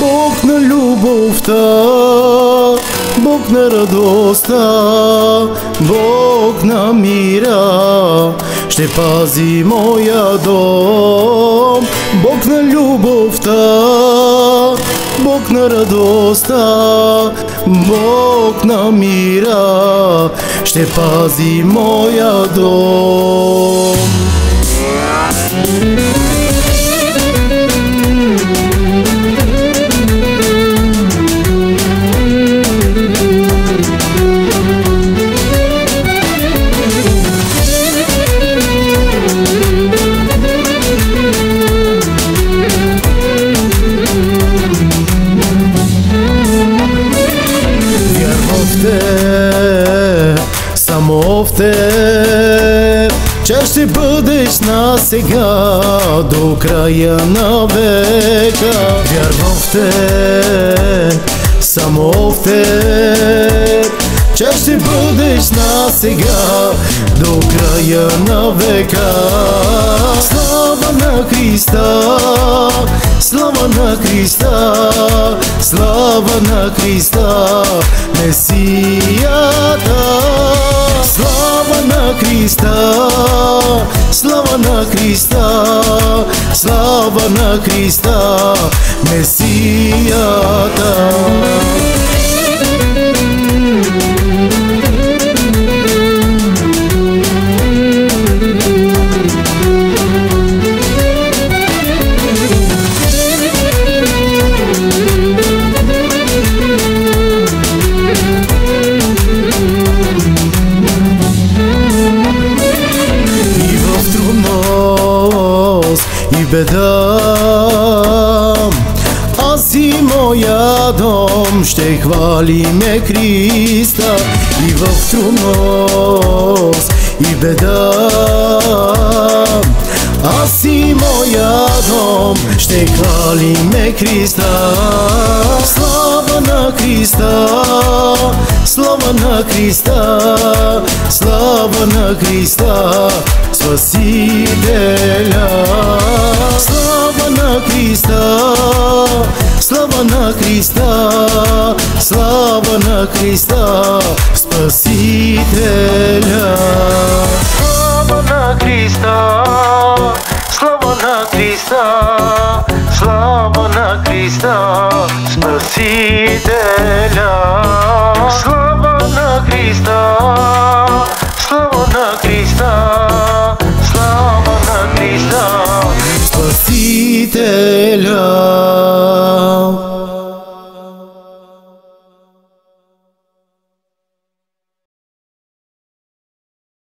Бог на любовта, Бог на радостта, Бог на мира ще пази моя дом. Бог на любовта, Бог на радостта, Бог на мира ще пази моя дом. Само в теб, че ще бъдеш насега до края на века. Вярвам в теб, само в теб, че ще бъдеш насега до края на века. Слава на Христа, слава на Христа, слава на Христа, Месията. Слава на Христа, слава на Христа, слава на Христа, Месията. И беда, аз и моя дом ще хвалиме Христа. И в трудност и беда, аз и моя дом ще хвалиме Христа. Слава на Христа, слава на Христа, слава на Христа, Спасителя. Слава на Христа, слава на Христа, слава на Христа, Спасителя. Слава на Христа, слава на Христа, слава на Христа, Спасителя. Слава на Христа, слава на Христа, слава на Христа, Спасителя.